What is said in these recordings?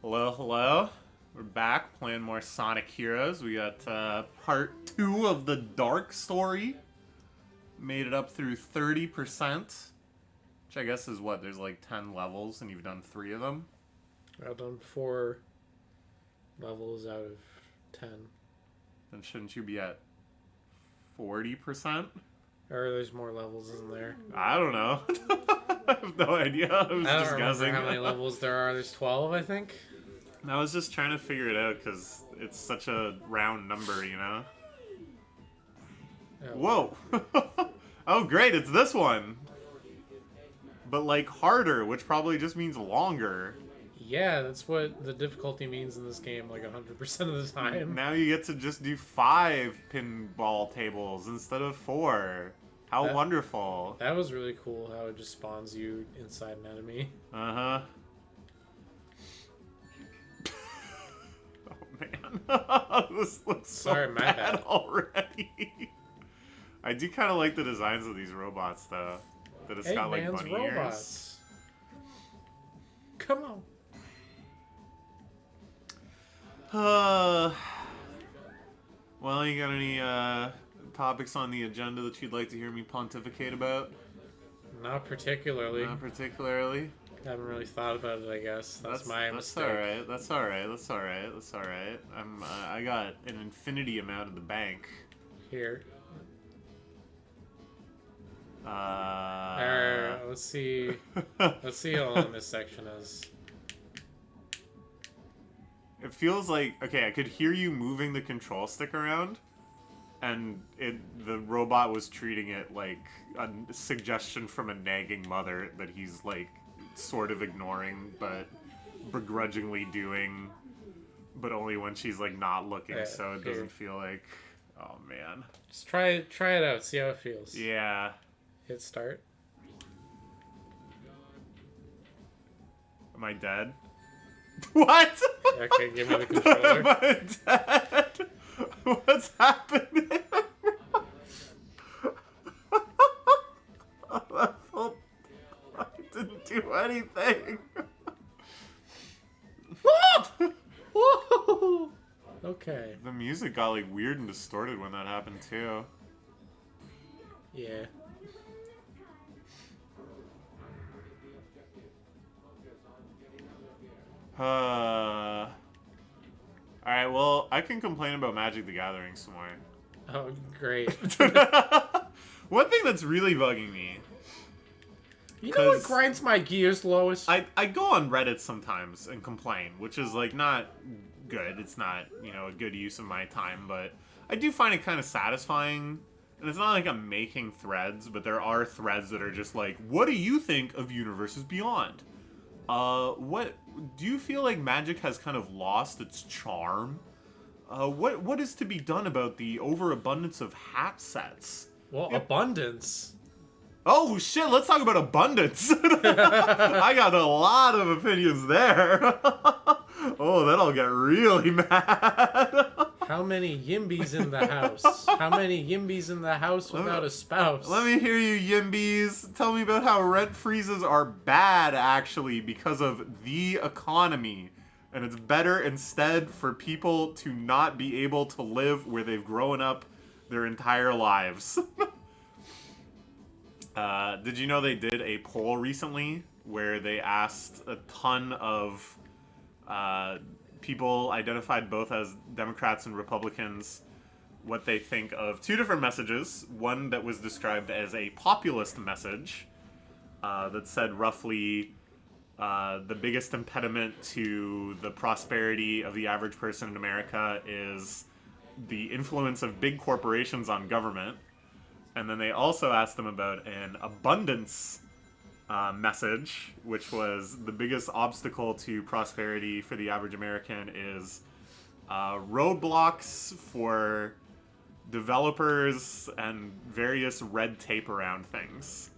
Hello, hello. We're back playing more Sonic Heroes. We got part 2 of the Dark story. Made it up through 30%. Which I guess is what? There's like 10 levels and you've done 3 of them? I've done 4 levels out of 10. Then shouldn't you be at 40%? Or there's more levels, isn't there? I don't know. I have no idea. I was I just don't remember guessing. how many levels there are. There's 12, I think. I was just trying to figure it out because it's such a round number, you know? Oh. Whoa! Oh, great, it's this one! But, like, harder, which probably just means longer. Yeah, that's what the difficulty means in this game, like 100% of the time. Now you get to just do 5 pinball tables instead of 4. How wonderful. That was really cool, how it just spawns you inside an enemy. Uh-huh. Oh, man. This looks so bad already. I do kind of like the designs of these robots, though. That it's got, like, bunny ears. Come on. Well, you got any topics on the agenda that you'd like to hear me pontificate about? Not particularly. Not particularly. I haven't really thought about it, I guess. That's my mistake. Alright. That's alright. I got an infinity amount in the bank. Here. Let's see. Let's see how long this section is. It feels like, okay, I could hear you moving the control stick around, and the robot was treating it like a suggestion from a nagging mother that he's, like, sort of ignoring, but begrudgingly doing, but only when she's, like, not looking, so it doesn't feel like, oh, man. Just try it out, see how it feels. Yeah. Hit start. Am I dead? What? Okay, give me the controller. Am I dead? What's happening? I didn't do anything. Whoa! Okay. The music got like weird and distorted when that happened too. Yeah. Alright, well, I can complain about Magic the Gathering some more. Oh, great. One thing that's really bugging me. You know what grinds my gears, Lois? I go on Reddit sometimes and complain, which is, like, not good. It's not, you know, a good use of my time, but I do find it kind of satisfying. And it's not like I'm making threads, but there are threads that are just like, what do you think of Universes Beyond? What do you feel like Magic has kind of lost its charm? What is to be done about the overabundance of hat sets? Well, abundance. Oh shit, let's talk about abundance. I got a lot of opinions there. Oh, that'll get really mad. How many Yimbies in the house? How many Yimbies in the house without a spouse? Let me hear you, Yimbies. Tell me about how rent freezes are bad, actually, because of the economy. And it's better instead for people to not be able to live where they've grown up their entire lives. Did you know they did a poll recently where they asked a ton of people identified both as Democrats and Republicans what they think of 2 different messages. One that was described as a populist message that said roughly the biggest impediment to the prosperity of the average person in America is the influence of big corporations on government. And then they also asked them about an abundance message, which was the biggest obstacle to prosperity for the average American is roadblocks for developers and various red tape around things.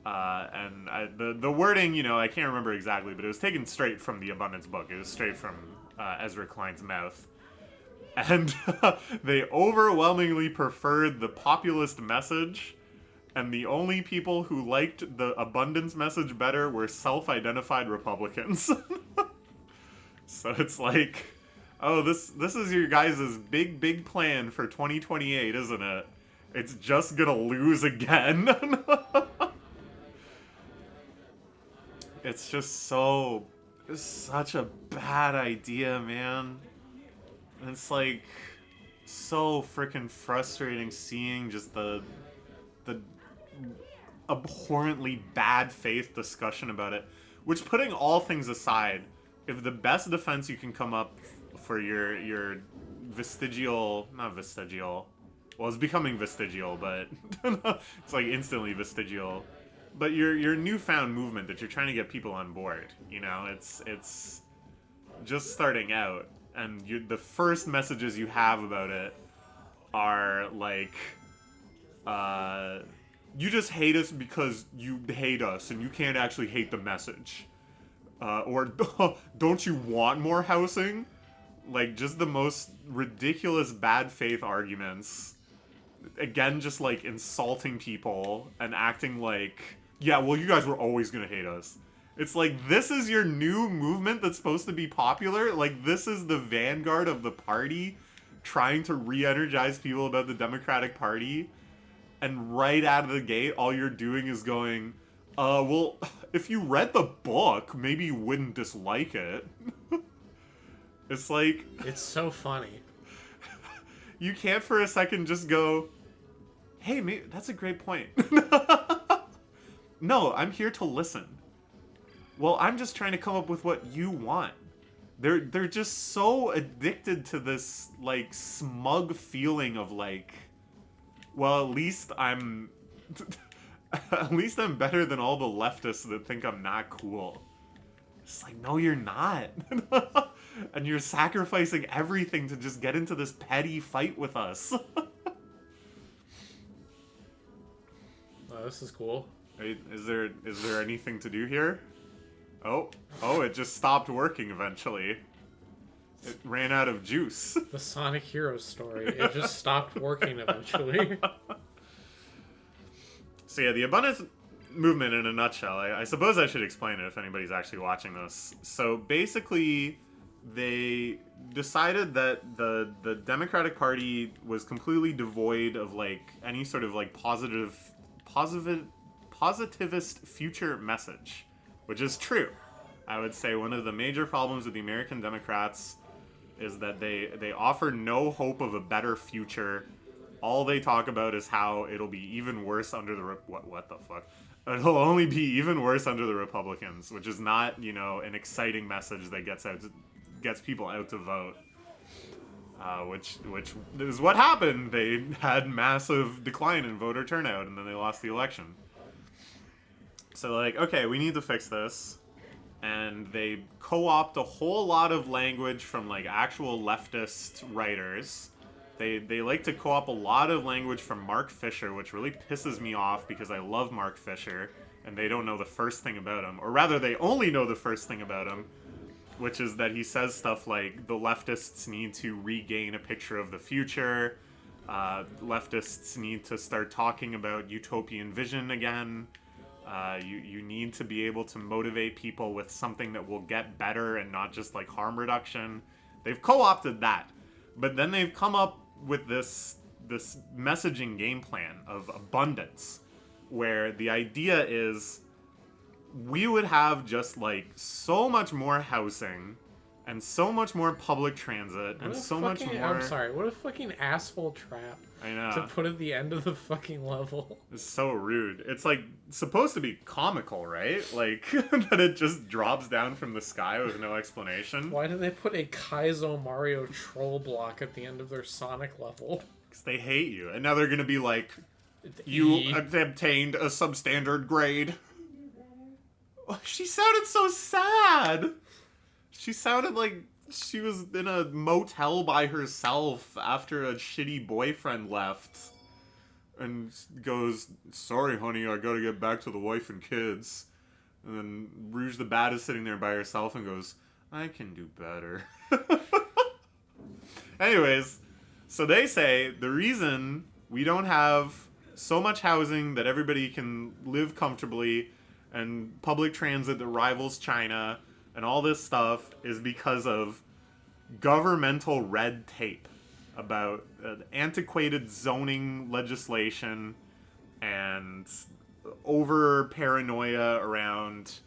The wording, you know, I can't remember exactly, but it was taken straight from the Abundance book. It was straight from Ezra Klein's mouth. And they overwhelmingly preferred the populist message, and the only people who liked the abundance message better were self-identified Republicans. So it's like, oh, this is your guys' big plan for 2028, isn't it? It's just gonna lose again. It's just it's such a bad idea, man. And it's like so freaking frustrating seeing just the abhorrently bad faith discussion about it. Which, putting all things aside, if the best defense you can come up for your vestigial, not vestigial, well, it's becoming vestigial, but it's like instantly vestigial. But your newfound movement that you're trying to get people on board, you know, it's just starting out, and the first messages you have about it are like, you just hate us because you hate us, and you can't actually hate the message. Or don't you want more housing? Like, just the most ridiculous bad faith arguments. Again, just like insulting people and acting like, yeah, well, you guys were always gonna hate us. It's like, this is your new movement that's supposed to be popular? Like, this is the vanguard of the party trying to re-energize people about the Democratic Party, and right out of the gate, all you're doing is going, well, if you read the book, maybe you wouldn't dislike it. It's like... It's so funny. You can't for a second just go, hey, maybe, that's a great point. No, I'm here to listen. Well, I'm just trying to come up with what you want. They're just so addicted to this, like, smug feeling of, like, well, at least I'm better than all the leftists that think I'm not cool. It's like, no, you're not. And you're sacrificing everything to just get into this petty fight with us. Oh, this is cool. Is there anything to do here? Oh, it just stopped working eventually. It ran out of juice. The Sonic Heroes story. It just stopped working eventually. So yeah, the abundance movement in a nutshell, I suppose I should explain it if anybody's actually watching this. So basically, they decided that the Democratic Party was completely devoid of like any sort of like positivist future message, which is true. I would say one of the major problems with the American Democrats is that they offer no hope of a better future. All they talk about is how it'll be even worse under the what the fuck? It'll only be even worse under the Republicans, which is not, you know, an exciting message that gets people out to vote. Which is what happened. They had massive decline in voter turnout, and then they lost the election. So like, okay, we need to fix this. And they co-opt a whole lot of language from like actual leftist writers. They like to co-opt a lot of language from Mark Fisher, which really pisses me off because I love Mark Fisher, and they don't know the first thing about him. Or rather, they only know the first thing about him, which is that he says stuff like the leftists need to regain a picture of the future. Leftists need to start talking about utopian vision again. You need to be able to motivate people with something that will get better and not just like harm reduction. They've co-opted that, but then they've come up with this messaging game plan of abundance, where the idea is we would have just like so much more housing and so much more public transit and so much more... I'm sorry, what a fucking asshole trap. I know. To put at the end of the fucking level. It's so rude. It's like supposed to be comical, right? Like that it just drops down from the sky with no explanation. Why do they put a Kaizo Mario troll block at the end of their Sonic level? Because they hate you. And now they're going to be like, you obtained a substandard grade. She sounded so sad. She sounded like she was in a motel by herself after a shitty boyfriend left. And goes, sorry, honey, I gotta get back to the wife and kids. And then Rouge the Bat is sitting there by herself and goes, I can do better. Anyways, so they say the reason we don't have so much housing that everybody can live comfortably and public transit that rivals China, and all this stuff is because of governmental red tape about antiquated zoning legislation and over paranoia around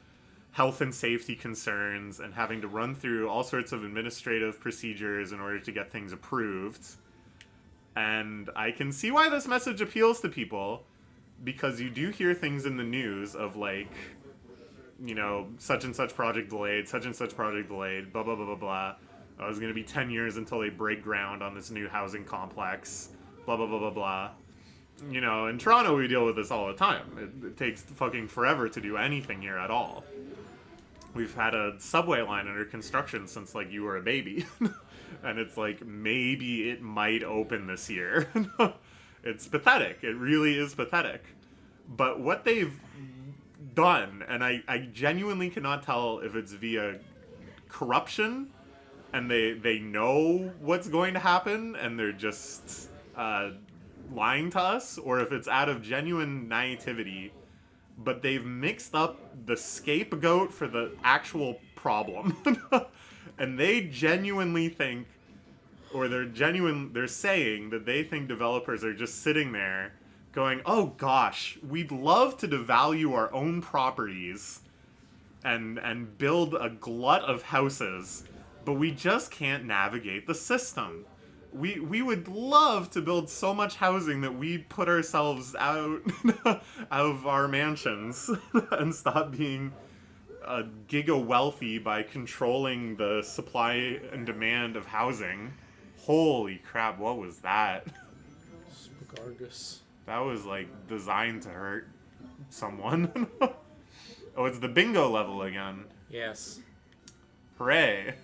health and safety concerns and having to run through all sorts of administrative procedures in order to get things approved. And I can see why this message appeals to people, because you do hear things in the news of like, you know, such and such project delayed, such and such project delayed, blah, blah, blah, blah, blah. It was going to be 10 years until they break ground on this new housing complex, blah, blah, blah, blah, blah. You know, in Toronto, we deal with this all the time. It takes fucking forever to do anything here at all. We've had a subway line under construction since, like, you were a baby. And it's like, maybe it might open this year. It's pathetic. It really is pathetic. But what they've done, and I genuinely cannot tell if it's via corruption and they know what's going to happen and they're just lying to us, or if it's out of genuine naivety, but they've mixed up the scapegoat for the actual problem. And they genuinely think, or they're saying that they think developers are just sitting there going, oh gosh, we'd love to devalue our own properties and build a glut of houses, but we just can't navigate the system. We would love to build so much housing that we put ourselves out of our mansions and stop being giga wealthy by controlling the supply and demand of housing. Holy crap, what was that? Spagargus. That was like designed to hurt someone. Oh, it's the bingo level again. Yes. Hooray.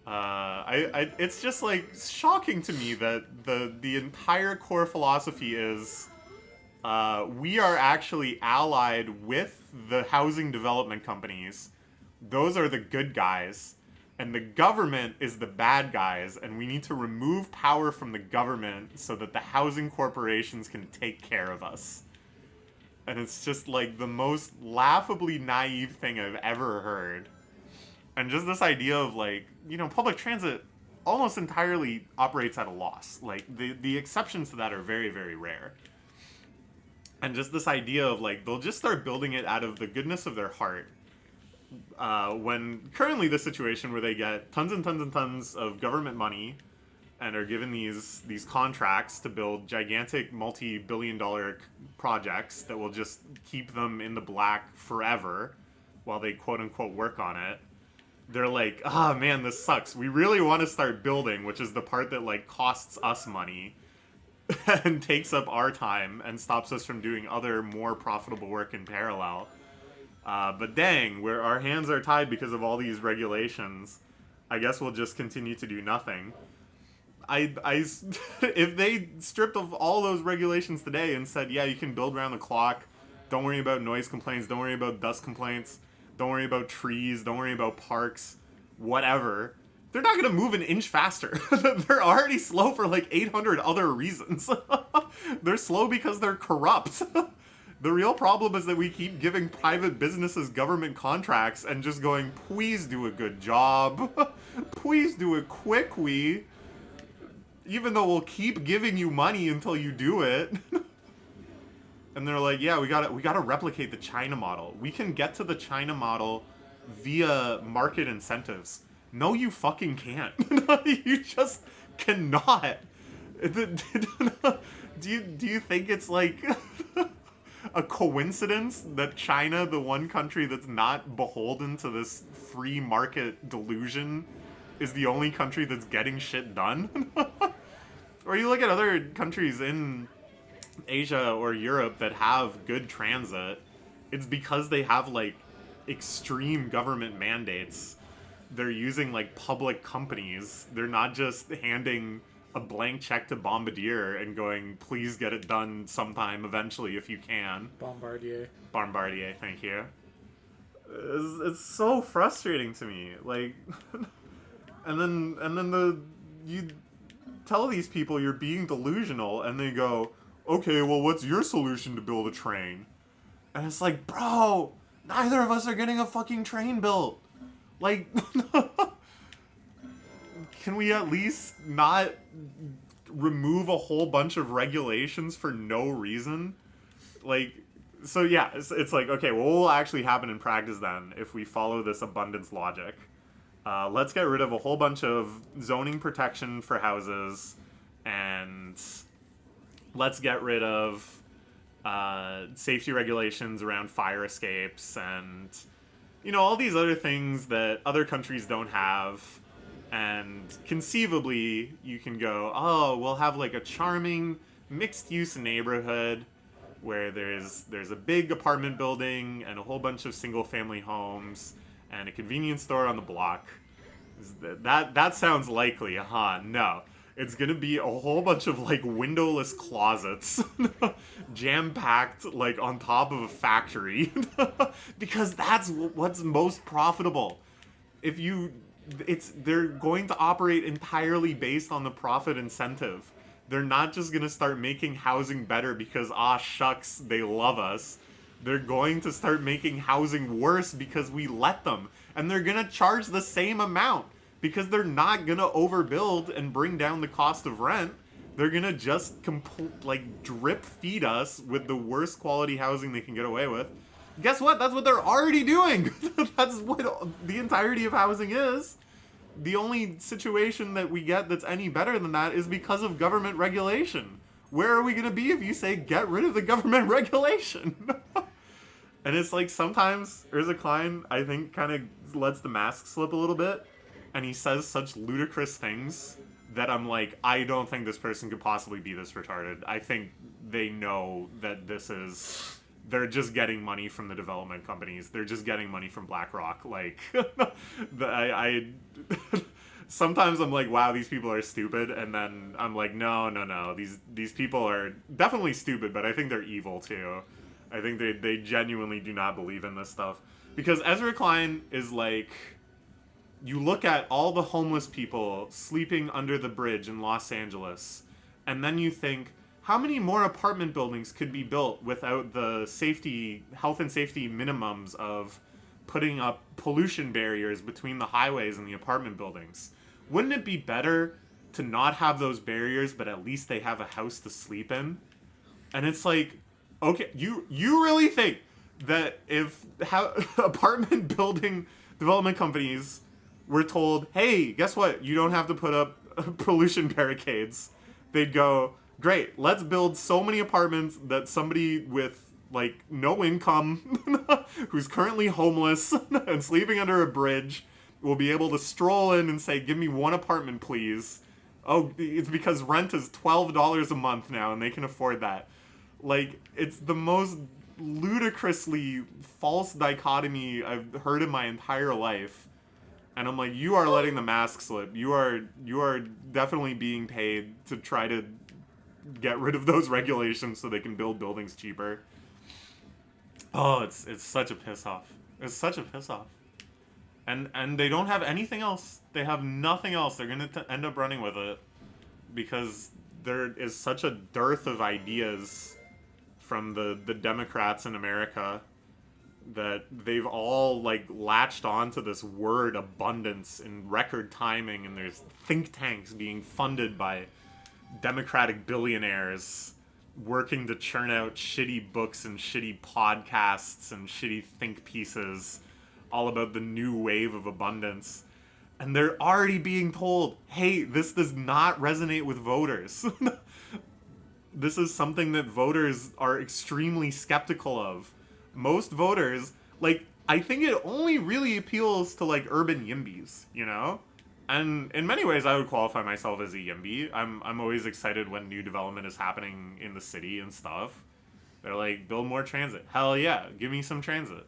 It's just like shocking to me that the entire core philosophy is we are actually allied with the housing development companies. Those are the good guys, and the government is the bad guys, and we need to remove power from the government so that the housing corporations can take care of us. And it's just like the most laughably naive thing I've ever heard. And just this idea of like, you know, public transit almost entirely operates at a loss. Like the exceptions to that are very, very rare. And just this idea of like, they'll just start building it out of the goodness of their heart. When currently the situation where they get tons and tons and tons of government money and are given these contracts to build gigantic multi-billion-dollar projects that will just keep them in the black forever while they quote-unquote work on it. They're like, ah, man, this sucks. We really want to start building, which is the part that like costs us money and takes up our time and stops us from doing other more profitable work in parallel. But dang, where our hands are tied because of all these regulations, I guess we'll just continue to do nothing. If they stripped of all those regulations today and said, yeah, you can build around the clock, don't worry about noise complaints, don't worry about dust complaints, don't worry about trees, don't worry about parks, whatever, they're not going to move an inch faster. They're already slow for like 800 other reasons. They're slow because they're corrupt. The real problem is that we keep giving private businesses government contracts and just going, please do a good job. Please do it quickly. Even though we'll keep giving you money until you do it. And they're like, yeah, we gotta replicate the China model. We can get to the China model via market incentives. No, you fucking can't. You just cannot. Do you think it's like a coincidence that China, the one country that's not beholden to this free market delusion, is the only country that's getting shit done? Or you look at other countries in Asia or Europe that have good transit, it's because they have like extreme government mandates. They're using like public companies. They're not just handing a blank check to Bombardier and going, please get it done sometime eventually if you can. Bombardier, thank you. It's so frustrating to me. Like, and then you tell these people you're being delusional, and they go, okay, well, what's your solution to build a train? And it's like, bro, neither of us are getting a fucking train built. Like, can we at least not remove a whole bunch of regulations for no reason? Like, so yeah, it's like, okay, well, what will actually happen in practice then if we follow this abundance logic? Let's get rid of a whole bunch of zoning protection for houses, and let's get rid of safety regulations around fire escapes and, you know, all these other things that other countries don't have. And conceivably, you can go, oh, we'll have like a charming mixed-use neighborhood where there's a big apartment building and a whole bunch of single-family homes and a convenience store on the block. That sounds likely, huh? No. It's gonna be a whole bunch of, like, windowless closets jam-packed, like, on top of a factory. Because that's what's most profitable. They're going to operate entirely based on the profit incentive. They're not just gonna start making housing better because, shucks, they love us. They're going to start making housing worse because we let them. And they're gonna charge the same amount because they're not gonna overbuild and bring down the cost of rent. They're gonna just drip feed us with the worst quality housing they can get away with. Guess what? That's what they're already doing. That's what the entirety of housing is. The only situation that we get that's any better than that is because of government regulation. Where are we going to be if you say get rid of the government regulation? And it's like sometimes Ezra Klein, I think, kind of lets the mask slip a little bit. And he says such ludicrous things that I'm like, I don't think this person could possibly be this retarded. I think they know that they're just getting money from the development companies. They're just getting money from BlackRock. Like, sometimes I'm like, wow, these people are stupid. And then I'm like, no. These people are definitely stupid, but I think they're evil too. I think they genuinely do not believe in this stuff. Because Ezra Klein is like, you look at all the homeless people sleeping under the bridge in Los Angeles, and then you think, how many more apartment buildings could be built without the health and safety minimums of putting up pollution barriers between the highways and the apartment buildings? Wouldn't it be better to not have those barriers, but at least they have a house to sleep in? And it's like, okay, you really think that if apartment building development companies were told, hey, guess what? You don't have to put up pollution barricades, they'd go, great, let's build so many apartments that somebody with, like, no income, who's currently homeless and sleeping under a bridge, will be able to stroll in and say, give me one apartment, please. Oh, it's because rent is $12 a month now, and they can afford that. Like, it's the most ludicrously false dichotomy I've heard in my entire life. And I'm like, you are letting the mask slip. You are definitely being paid to try to get rid of those regulations so they can build buildings cheaper. Oh, it's such a piss off. It's such a piss off. And they don't have anything else. They have nothing else. They're going to end up running with it because there is such a dearth of ideas from the Democrats in America that they've all, like, latched onto this word abundance in record timing, and there's think tanks being funded by Democratic billionaires working to churn out shitty books and shitty podcasts and shitty think pieces all about the new wave of abundance. And they're already being told, hey, this does not resonate with voters. This is something that voters are extremely skeptical of. Most voters, like, I think it only really appeals to, like, urban yimbies, you know? And in many ways, I would qualify myself as a YIMBY. I'm always excited when new development is happening in the city and stuff. They're like, build more transit. Hell yeah, give me some transit.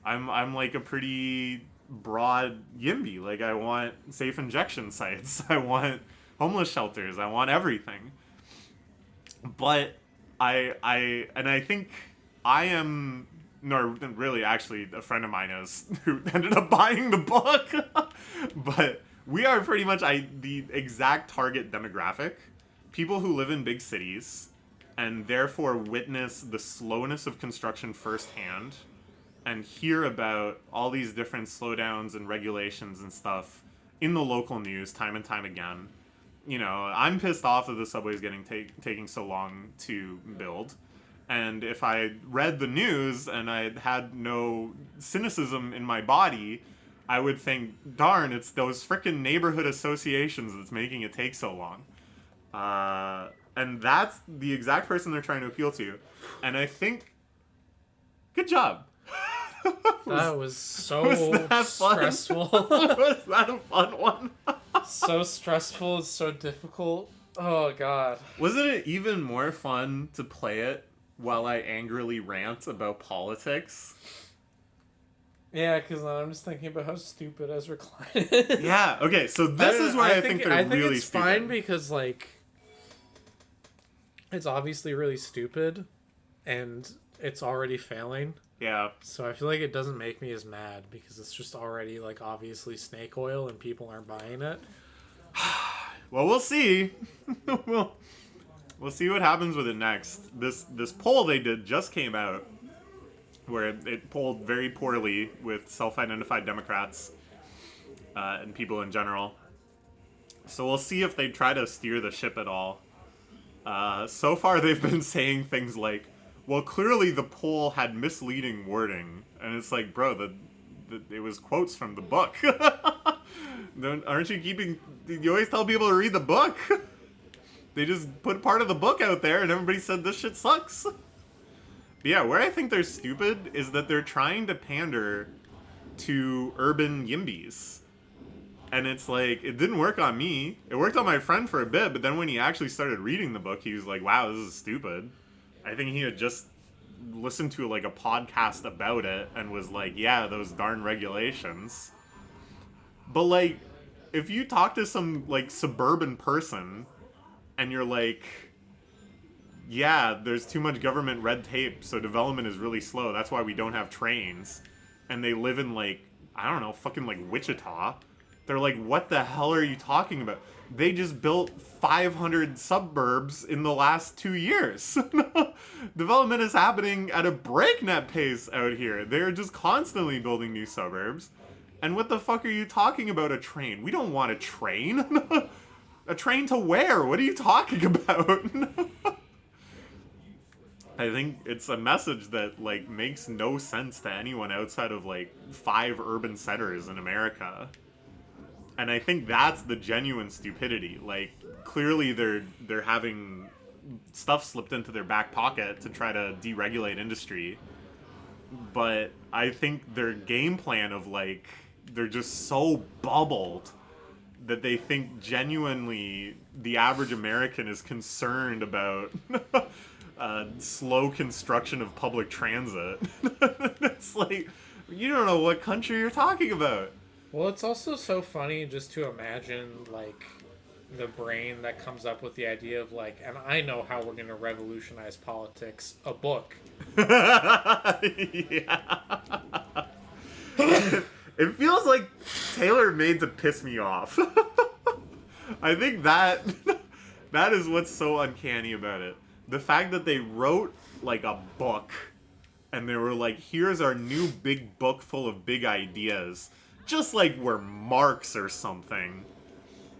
I'm like a pretty broad YIMBY. Like, I want safe injection sites. I want homeless shelters. I want everything. But I think I am... No, really, actually, a friend of mine is who ended up buying the book. But we are pretty much the exact target demographic. People who live in big cities and therefore witness the slowness of construction firsthand and hear about all these different slowdowns and regulations and stuff in the local news time and time again. You know, I'm pissed off that the subway's getting taking so long to build. And if I read the news and I had no cynicism in my body, I would think, darn, it's those frickin' neighborhood associations that's making it take so long. And that's the exact person they're trying to appeal to. And I think, good job. That was so stressful. Was that a fun one? So stressful, so difficult. Oh, God. Wasn't it even more fun to play it while I angrily rant about politics? Yeah, because I'm just thinking about how stupid Ezra Klein is. Yeah, okay, so this is where I think they're really it's stupid. fine because, like, it's obviously really stupid, and it's already failing. Yeah. So I feel like it doesn't make me as mad because it's just already, like, obviously snake oil and people aren't buying it. Well, we'll see. we'll see what happens with it next. This poll they did just came out where it polled very poorly with self-identified Democrats and people in general. So we'll see if they try to steer the ship at all. So far they've been saying things like, well, clearly the poll had misleading wording. And it's like, bro, it was quotes from the book. Aren't you keeping... You always tell people to read the book. They just put part of the book out there and everybody said this shit sucks. But yeah, where I think they're stupid is that they're trying to pander to urban yimbies. And it's like, it didn't work on me. It worked on my friend for a bit, but then when he actually started reading the book, he was like, wow, this is stupid. I think he had just listened to like a podcast about it and was like, yeah, those darn regulations. But like, if you talk to some like suburban person and you're like, yeah, there's too much government red tape, so development is really slow, that's why we don't have trains, and they live in like, I don't know, fucking like Wichita, they're like, what the hell are you talking about? They just built 500 suburbs in the last 2 years. Development is happening at a breakneck pace out here. They're just constantly building new suburbs. And what the fuck are you talking about a train? We don't want a train. A train to where? What are you talking about? I think it's a message that, like, makes no sense to anyone outside of, like, 5 urban centers in America. And I think that's the genuine stupidity. Like, clearly they're having stuff slipped into their back pocket to try to deregulate industry. But I think their game plan of, like, they're just so bubbled that they think genuinely the average American is concerned about slow construction of public transit. It's like, you don't know what country you're talking about. Well, it's also so funny just to imagine, like, the brain that comes up with the idea of, like, and I know how we're going to revolutionize politics, a book. Yeah. It feels like tailor-made to piss me off. I think that is what's so uncanny about it. The fact that they wrote, like, a book, and they were like, here's our new big book full of big ideas. Just like we're Marx or something.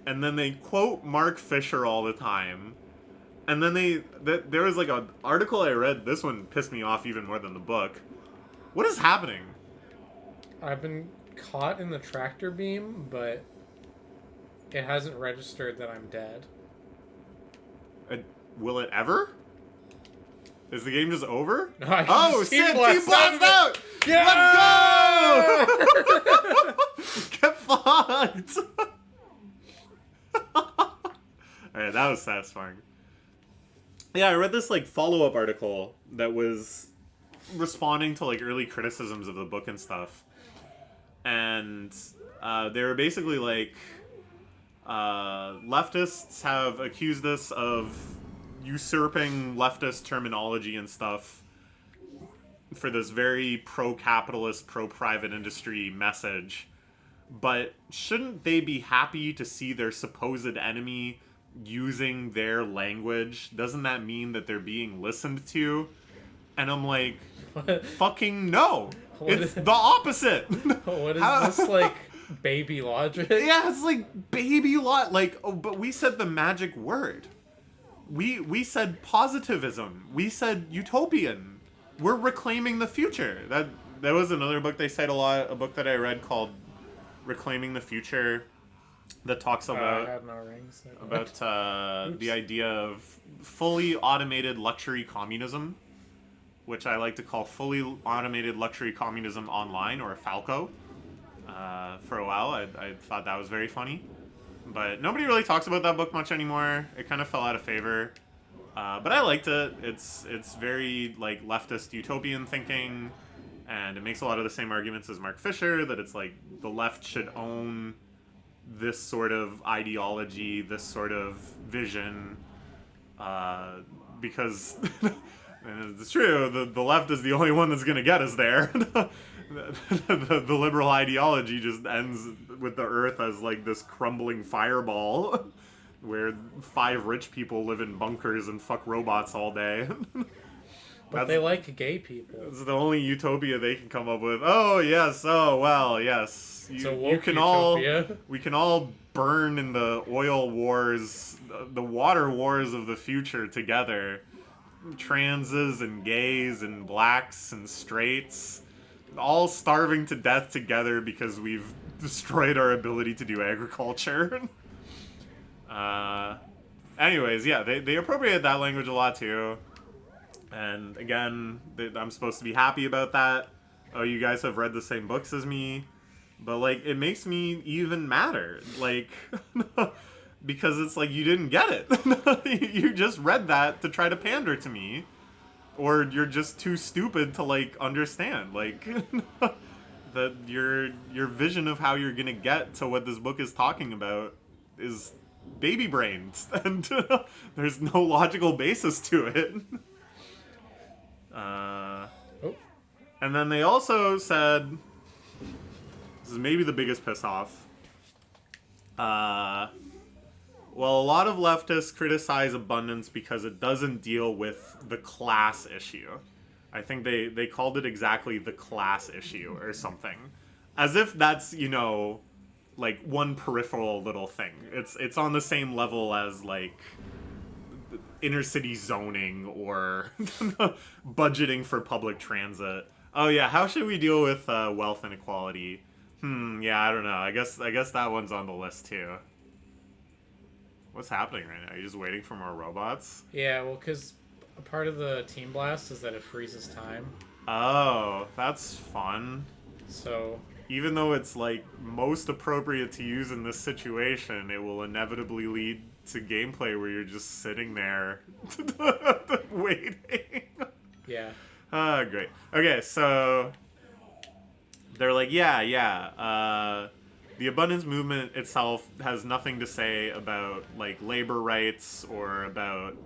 And then they quote Mark Fisher all the time. And then there was like an article I read, this one pissed me off even more than the book. What is happening? I've been caught in the tractor beam, but it hasn't registered that I'm dead. Will it ever? Is the game just over? No, oh, shit! Team blast out! Yeah! Let's go! Get fucked! Alright, that was satisfying. Yeah, I read this, like, follow-up article that was responding to, like, early criticisms of the book and stuff. And they were basically like, leftists have accused us of usurping leftist terminology and stuff for this very pro-capitalist, pro-private industry message. But shouldn't they be happy to see their supposed enemy using their language? Doesn't that mean that they're being listened to? And I'm like, fucking no. It's the opposite. What is this, like, baby logic? Yeah, it's like baby lot. Like, oh, but we said the magic word. We said positivism. We said utopian. We're reclaiming the future. That was another book they cite a lot. A book that I read called Reclaiming the Future, that talks about I had no rings. the idea of fully automated luxury communism, which I like to call fully automated luxury communism online, or Falco. For a while, I thought that was very funny. But nobody really talks about that book much anymore. It kind of fell out of favor. But I liked it. It's very, like, leftist utopian thinking, and it makes a lot of the same arguments as Mark Fisher, that it's like the left should own this sort of ideology, this sort of vision, because, and it's true, the left is the only one that's going to get us there. The liberal ideology just ends with the earth as, like, this crumbling fireball where 5 rich people live in bunkers and fuck robots all day. But they like gay people. It's the only utopia they can come up with. Oh, yes. Oh, well, yes. We can all burn in the oil wars, the water wars of the future together. Transes and gays and blacks and straights, all starving to death together because we've destroyed our ability to do agriculture. Anyways, yeah, they appropriate that language a lot too. And again, I'm supposed to be happy about that. Oh, you guys have read the same books as me. But, like, it makes me even madder. Like, because it's like you didn't get it. You just read that to try to pander to me. Or you're just too stupid to, like, understand. Like, that your vision of how you're gonna get to what this book is talking about is baby brains. And there's no logical basis to it. And then they also said, this is maybe the biggest piss off. Well, a lot of leftists criticize abundance because it doesn't deal with the class issue. I think they called it exactly the class issue or something. As if that's, you know, like one peripheral little thing. It's on the same level as, like, inner city zoning or budgeting for public transit. Oh yeah, how should we deal with wealth inequality? Yeah, I don't know. I guess that one's on the list too. What's happening right now? Are you just waiting for more robots? Yeah, well, because a part of the Team Blast is that it freezes time. Oh, that's fun. So even though it's, like, most appropriate to use in this situation, it will inevitably lead to gameplay where you're just sitting there waiting. Yeah. Great. Okay, so they're like, the abundance movement itself has nothing to say about, like, labor rights or about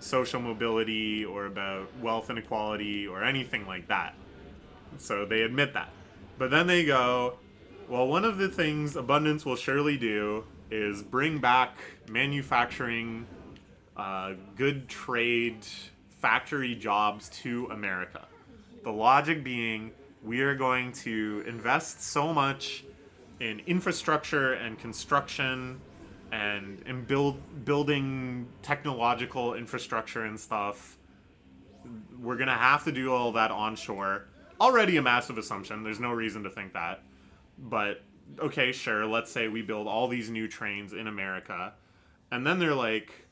social mobility or about wealth inequality or anything like that. So they admit that. But then they go, well, one of the things abundance will surely do is bring back manufacturing, good trade, factory jobs to America. The logic being, we are going to invest so much in infrastructure and construction and in building technological infrastructure and stuff. We're going to have to do all that onshore. Already a massive assumption. There's no reason to think that. But, okay, sure, let's say we build all these new trains in America. And then they're like,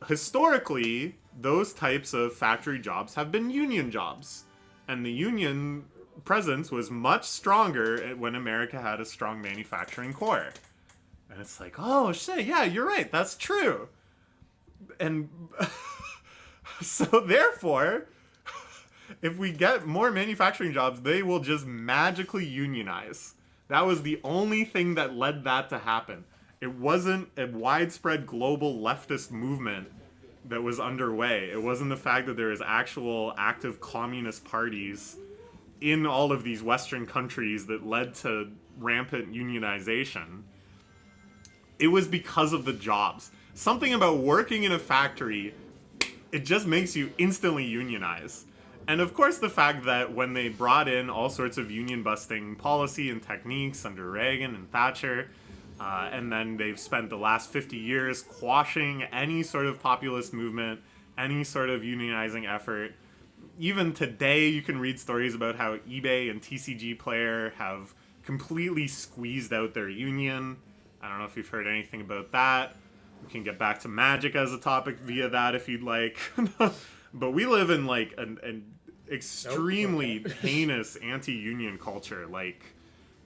historically, those types of factory jobs have been union jobs. And the union presence was much stronger when America had a strong manufacturing core. And it's like, oh, shit, yeah, you're right, that's true. And so therefore, if we get more manufacturing jobs, they will just magically unionize. That was the only thing that led that to happen. It wasn't a widespread global leftist movement that was underway. It wasn't the fact that there is actual active communist parties in all of these Western countries that led to rampant unionization. It was because of the jobs. Something about working in a factory, it just makes you instantly unionize. And of course, the fact that when they brought in all sorts of union busting policy and techniques under Reagan and Thatcher, and then they've spent the last 50 years quashing any sort of populist movement, any sort of unionizing effort. Even today, you can read stories about how eBay and TCG Player have completely squeezed out their union. I don't know if you've heard anything about that. We can get back to Magic as a topic via that if you'd like. But we live in like an extremely heinous anti-union culture. Like,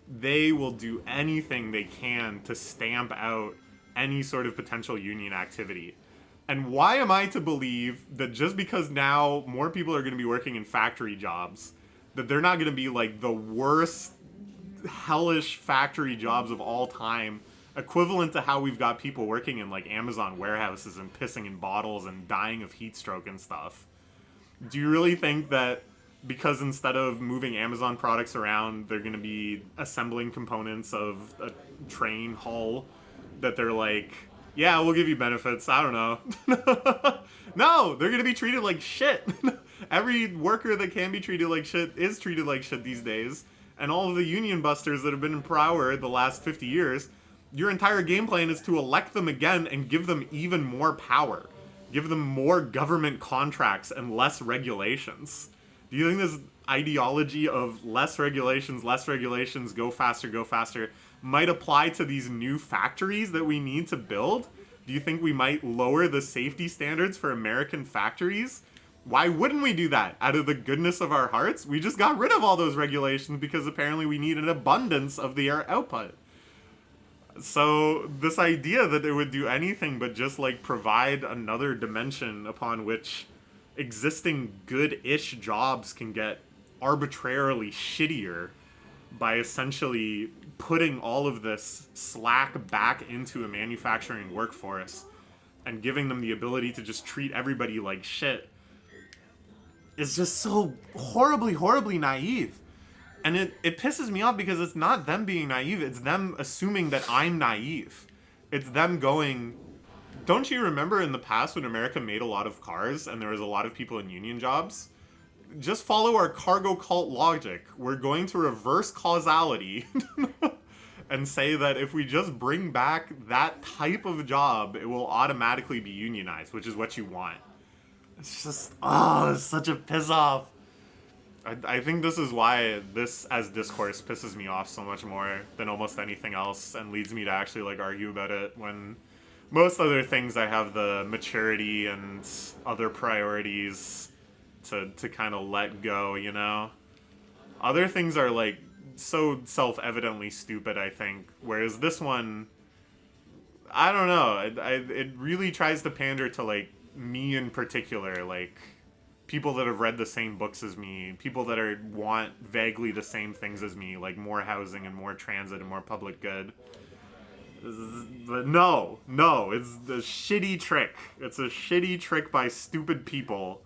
they will do anything they can to stamp out any sort of potential union activity. And why am I to believe that just because now more people are going to be working in factory jobs, that they're not going to be like the worst hellish factory jobs of all time, equivalent to how we've got people working in like Amazon warehouses and pissing in bottles and dying of heat stroke and stuff? Do you really think that because instead of moving Amazon products around, they're going to be assembling components of a train hull, that they're like, yeah, we'll give you benefits, I don't know. No, they're going to be treated like shit. Every worker that can be treated like shit is treated like shit these days. And all of the union busters that have been in power the last 50 years, your entire game plan is to elect them again and give them even more power. Give them more government contracts and less regulations. Do you think this ideology of less regulations, go faster, might apply to these new factories that we need to build? Do you think we might lower the safety standards for American factories? Why wouldn't we do that? Out of the goodness of our hearts? We just got rid of all those regulations because apparently we need an abundance of their output. So this idea that it would do anything but just like provide another dimension upon which existing good-ish jobs can get arbitrarily shittier by essentially putting all of this slack back into a manufacturing workforce and giving them the ability to just treat everybody like shit is just so horribly, horribly naive. And it pisses me off because it's not them being naive, it's them assuming that I'm naive. It's them going, don't you remember in the past when America made a lot of cars and there was a lot of people in union jobs? Just follow our cargo cult logic. We're going to reverse causality and say that if we just bring back that type of job, it will automatically be unionized, which is what you want. It's just, it's such a piss off. I think this is why this as discourse pisses me off so much more than almost anything else and leads me to actually like argue about it, when most other things I have the maturity and other priorities to kind of let go, you know? Other things are like so self-evidently stupid, I think, whereas this one, I don't know, it really tries to pander to like me in particular, like people that have read the same books as me, people that want vaguely the same things as me, like more housing and more transit and more public good. But no, it's a shitty trick. It's a shitty trick by stupid people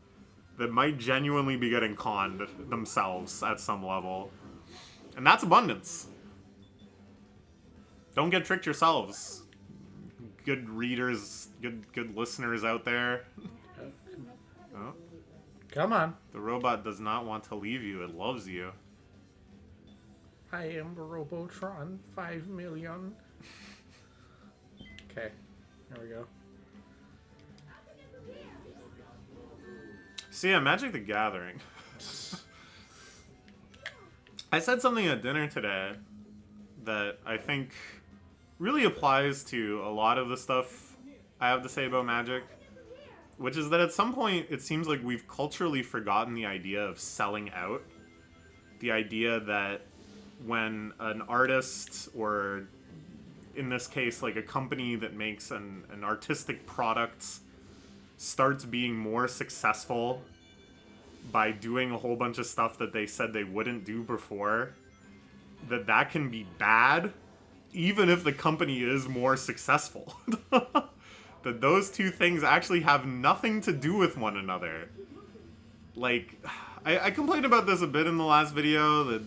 that might genuinely be getting conned themselves at some level. And that's abundance. Don't get tricked yourselves. Good readers, good listeners out there. Oh. Come on. The robot does not want to leave you. It loves you. I am Robotron 5 million. Okay, there we go. So yeah, Magic the Gathering. I said something at dinner today that I think really applies to a lot of the stuff I have to say about Magic, which is that at some point it seems like we've culturally forgotten the idea of selling out. The idea that when an artist, or in this case like a company that makes an artistic product, starts being more successful by doing a whole bunch of stuff that they said they wouldn't do before, that can be bad even if the company is more successful. That those two things actually have nothing to do with one another. Like, I complained about this a bit in the last video, that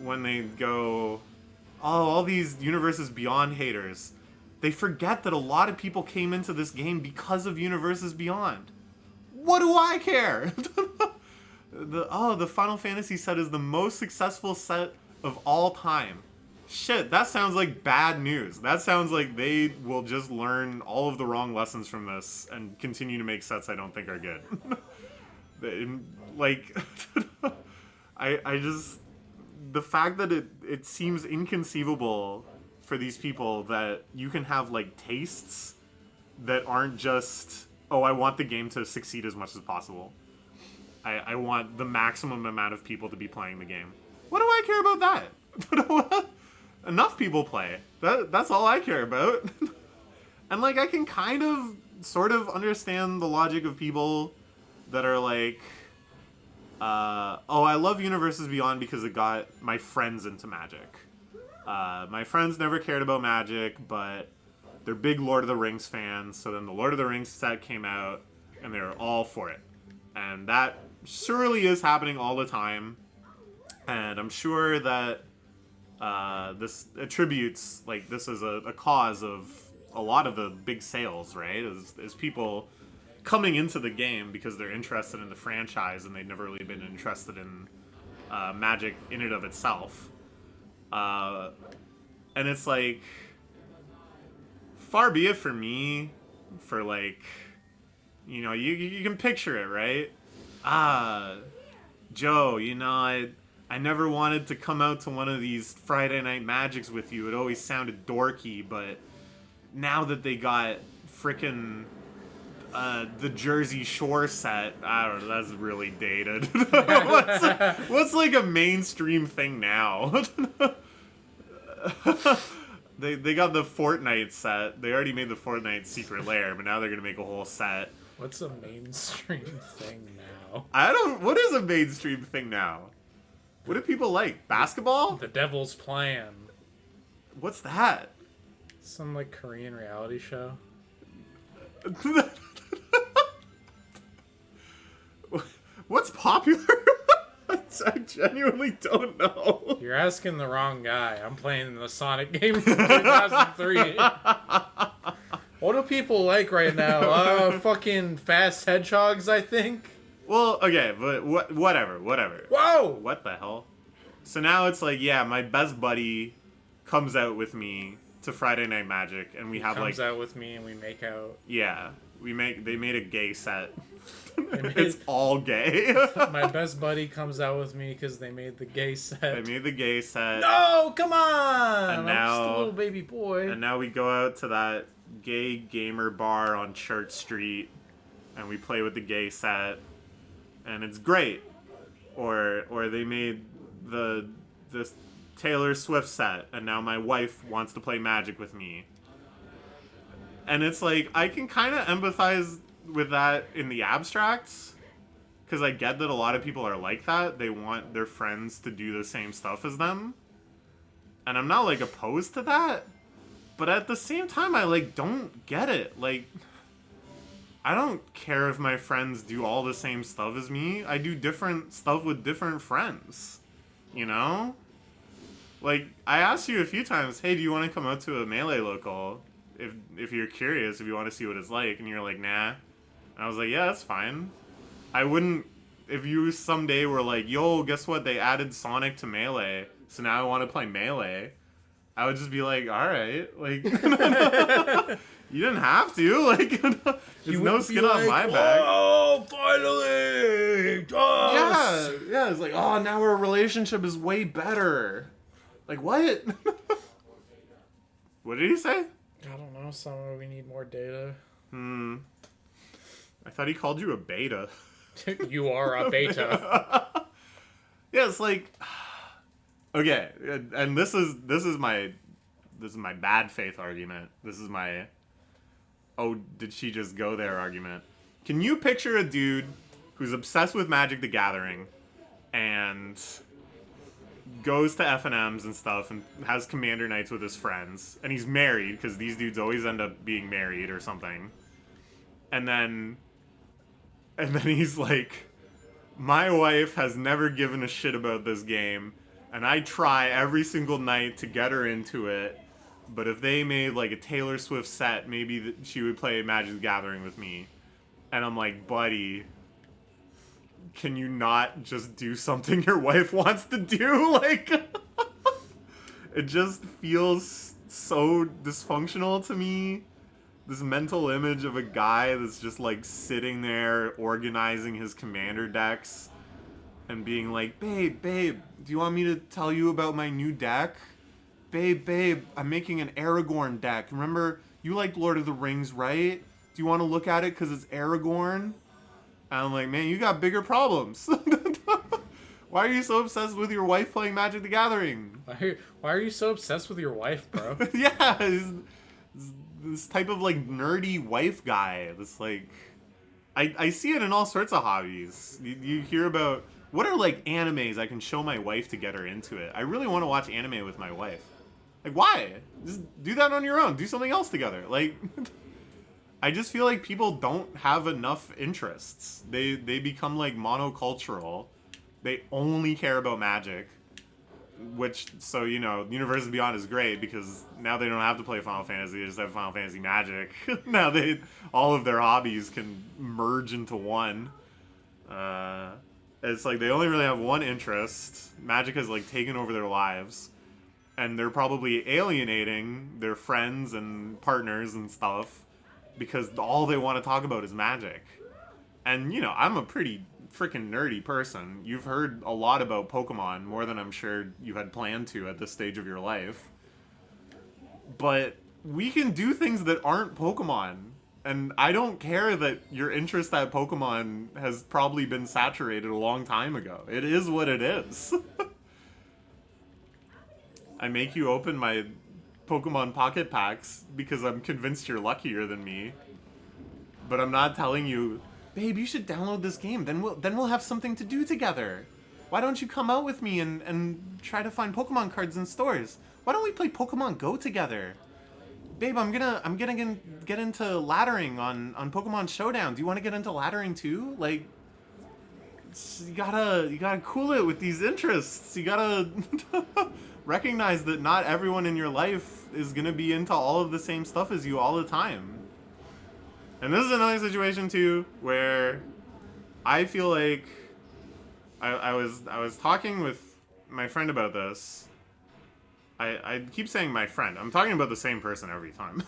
when they go, all these Universes Beyond haters, they forget that a lot of people came into this game because of Universes Beyond. What do I care? the Final Fantasy set is the most successful set of all time. Shit, that sounds like bad news. That sounds like they will just learn all of the wrong lessons from this and continue to make sets I don't think are good. Like, I just, the fact that it seems inconceivable for these people that you can have like tastes that aren't just, oh, I want the game to succeed as much as possible. I want the maximum amount of people to be playing the game. What do I care about that? Enough people play. That's all I care about. And like, I can kind of sort of understand the logic of people that are like, oh, I love Universes Beyond because it got my friends into Magic. My friends never cared about Magic, but they're big Lord of the Rings fans, so then the Lord of the Rings set came out, and they were all for it. And that surely is happening all the time, and I'm sure that this attributes, like, this is a cause of a lot of the big sales, right? Is people coming into the game because they're interested in the franchise and they've never really been interested in Magic in and of itself. And it's like, far be it for me, for like, you know, you can picture it, right? Joe, you know, I never wanted to come out to one of these Friday Night Magics with you. It always sounded dorky, but now that they got frickin' the Jersey Shore set, I don't know, that's really dated. what's like a mainstream thing now? They got the Fortnite set. They already made the Fortnite Secret Lair, but now they're gonna make a whole set. What's a mainstream thing now? What is a mainstream thing now? What do people like? Basketball? The Devil's Plan. What's that? Some like Korean reality show. What's popular? I genuinely don't know. You're asking the wrong guy. I'm playing the Sonic game from 2003. What do people like right now? Fucking fast hedgehogs, I think. Well, okay, but whatever. Whoa! What the hell? So now it's like, yeah, my best buddy comes out with me to Friday Night Magic, and we have like... comes out with me and we make out. Yeah, they made a gay set. It's all gay. My best buddy comes out with me because they made the gay set. They made the gay set. No, come on! And now, I'm just a little baby boy. And now we go out to that gay gamer bar on Church Street, and we play with the gay set, and it's great. Or they made this Taylor Swift set, and now my wife wants to play Magic with me. And it's like, I can kind of empathize with that in the abstracts, because I get that a lot of people are like that. They want their friends to do the same stuff as them, and I'm not like opposed to that, but at the same time I like don't get it. Like, I don't care if my friends do all the same stuff as me. I do different stuff with different friends, you know? Like, I asked you a few times, hey, do you want to come out to a Melee local if you're curious, if you want to see what it's like? And you're like, nah. And I was like, yeah, that's fine. I wouldn't, if you someday were like, yo, guess what? They added Sonic to Melee, so now I want to play Melee. I would just be like, all right. Like, you didn't have to. Like, there's no skin on my back. Oh, finally! Yeah. It's like, oh, now our relationship is way better. Like, what? What did he say? I don't know. Somewhere we need more data. I thought he called you a beta. You are a beta. Yeah, it's like, okay, and this is my bad faith argument. This is my, oh, did she just go there argument. Can you picture a dude who's obsessed with Magic the Gathering and goes to FNMs and stuff and has commander nights with his friends, and he's married, because these dudes always end up being married or something, and then he's like, my wife has never given a shit about this game, and I try every single night to get her into it, but if they made like a Taylor Swift set, maybe she would play Magic the Gathering with me. And I'm like, buddy, can you not just do something your wife wants to do? Like, it just feels so dysfunctional to me. This mental image of a guy that's just like sitting there organizing his commander decks and being like, babe, do you want me to tell you about my new deck? Babe, I'm making an Aragorn deck. Remember, you like Lord of the Rings, right? Do you want to look at it because it's Aragorn? And I'm like, man, you got bigger problems. Why are you so obsessed with your wife playing Magic the Gathering? Why are you so obsessed with your wife, bro? Yeah, this type of like nerdy wife guy. This like, I see it in all sorts of hobbies. You hear about, what are like animes I can show my wife to get her into it? I really want to watch anime with my wife. Like, why? Just do that on your own. Do something else together. Like, I just feel like people don't have enough interests. They become like monocultural. They only care about Magic. Which, so, you know, Universes Beyond is great because now they don't have to play Final Fantasy, they just have Final Fantasy Magic. Now all of their hobbies can merge into one. It's like they only really have one interest. Magic has like taken over their lives. And they're probably alienating their friends and partners and stuff because all they want to talk about is Magic. And, you know, I'm a pretty freaking nerdy person. You've heard a lot about Pokemon, more than I'm sure you had planned to at this stage of your life. But we can do things that aren't Pokemon. And I don't care that your interest at Pokemon has probably been saturated a long time ago. It is what it is. I make you open my Pokemon Pocket Packs because I'm convinced you're luckier than me. But I'm not telling you, babe, you should download this game. Then we'll have something to do together. Why don't you come out with me and try to find Pokemon cards in stores? Why don't we play Pokemon Go together? Babe, I'm gonna get into laddering on Pokemon Showdown. Do you want to get into laddering too? Like, you gotta cool it with these interests. You gotta recognize that not everyone in your life is gonna be into all of the same stuff as you all the time. And this is another situation too where I feel like I was talking with my friend about this. I keep saying my friend. I'm talking about the same person every time.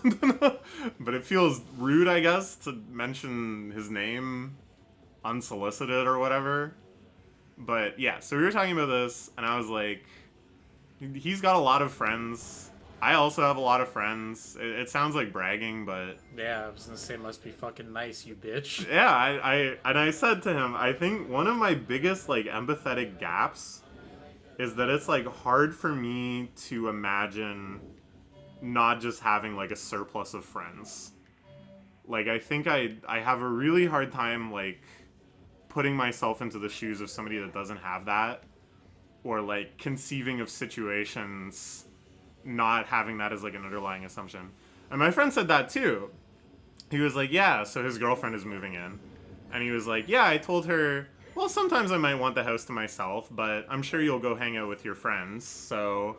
But it feels rude, I guess, to mention his name unsolicited or whatever. But yeah, so we were talking about this, and I was like, he's got a lot of friends. I also have a lot of friends. It sounds like bragging, but... Yeah, I was gonna say, must be fucking nice, you bitch. Yeah, I said to him, I think one of my biggest, like, empathetic gaps is that it's, like, hard for me to imagine not just having, like, a surplus of friends. Like, I think I have a really hard time, like, putting myself into the shoes of somebody that doesn't have that. Or, like, conceiving of situations not having that as, like, an underlying assumption. And my friend said that, too. He was like, yeah, so his girlfriend is moving in. And he was like, yeah, I told her, well, sometimes I might want the house to myself, but I'm sure you'll go hang out with your friends, so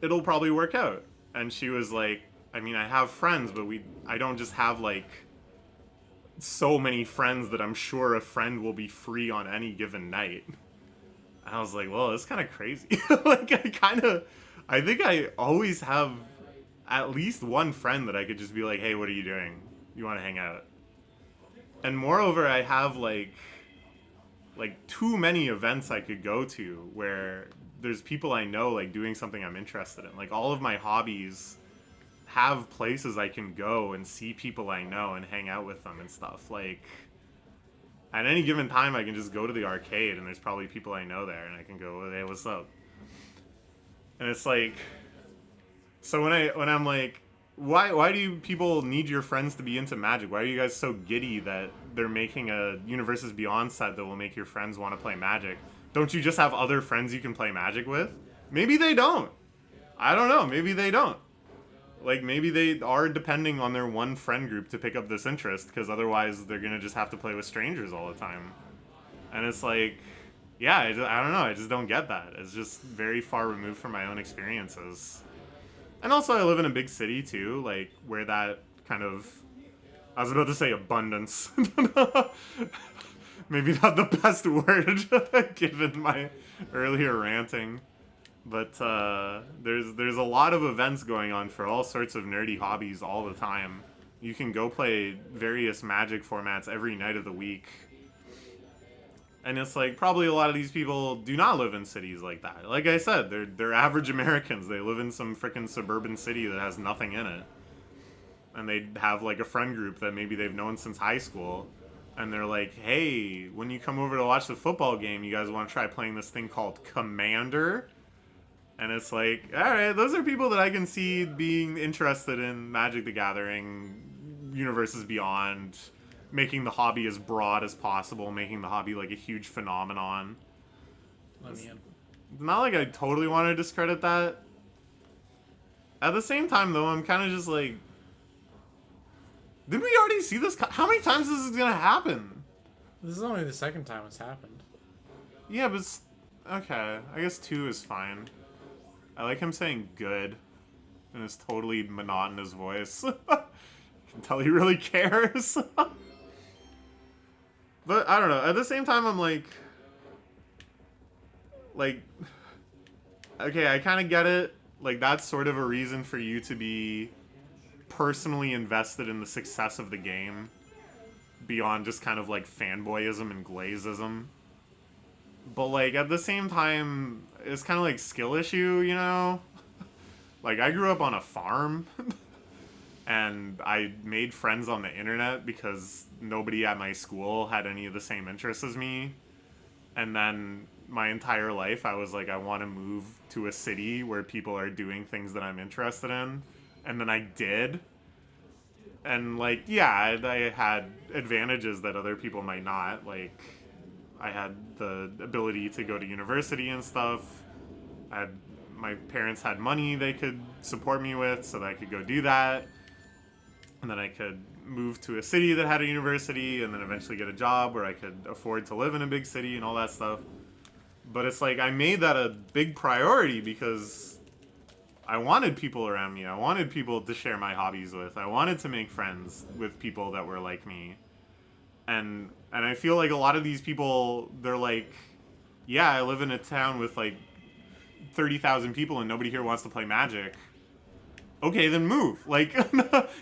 it'll probably work out. And she was like, I mean, I have friends, but I don't just have, like, so many friends that I'm sure a friend will be free on any given night. And I was like, well, that's kind of crazy. Like, I think I always have at least one friend that I could just be like, hey, what are you doing? You want to hang out? And moreover, I have, like too many events I could go to where there's people I know, like, doing something I'm interested in. Like, all of my hobbies have places I can go and see people I know and hang out with them and stuff. Like, at any given time, I can just go to the arcade and there's probably people I know there and I can go, hey, what's up? And it's like, so when I'm like, why do people need your friends to be into Magic? Why are you guys so giddy that they're making a Universes Beyond set that will make your friends want to play Magic? Don't you just have other friends you can play Magic with? Maybe they don't. I don't know. Maybe they don't. Like, maybe they are depending on their one friend group to pick up this interest, because otherwise they're going to just have to play with strangers all the time. And it's like, yeah, I don't know. I just don't get that. It's just very far removed from my own experiences. And also, I live in a big city, too, like, where that kind of... I was about to say abundance. maybe not the best word given my earlier ranting. But there's a lot of events going on for all sorts of nerdy hobbies all the time. You can go play various Magic formats every night of the week. And it's like, probably a lot of these people do not live in cities like that. Like I said, they're average Americans. They live in some freaking suburban city that has nothing in it. And they have like a friend group that maybe they've known since high school. And they're like, hey, when you come over to watch the football game, you guys want to try playing this thing called Commander? And it's like, alright, those are people that I can see being interested in Magic the Gathering, Universes Beyond, making the hobby as broad as possible, making the hobby like a huge phenomenon. It's not like I totally want to discredit that. At the same time, though, I'm kind of just like, didn't we already see this? How many times is this gonna happen? This is only the second time it's happened. Yeah, but okay. I guess 2 is fine. I like him saying good in his totally monotonous voice. I can tell he really cares. But I don't know. At the same time, I'm like, okay, I kind of get it. Like, that's sort of a reason for you to be personally invested in the success of the game beyond just kind of like fanboyism and glazeism. But like at the same time, it's kind of like skill issue, you know? Like I grew up on a farm and I made friends on the internet because nobody at my school had any of the same interests as me. And then my entire life I was like, I want to move to a city where people are doing things that I'm interested in. And then I did. And like, yeah, I had advantages that other people might not. Like, I had the ability to go to university and stuff. My parents had money they could support me with, so that I could go do that. And then I could move to a city that had a university, and then eventually get a job where I could afford to live in a big city and all that stuff. But it's like, I made that a big priority because I wanted people around me. I wanted people to share my hobbies with. I wanted to make friends with people that were like me. And I feel like a lot of these people, they're like, yeah, I live in a town with like 30,000 people and nobody here wants to play Magic. Okay, then move. Like,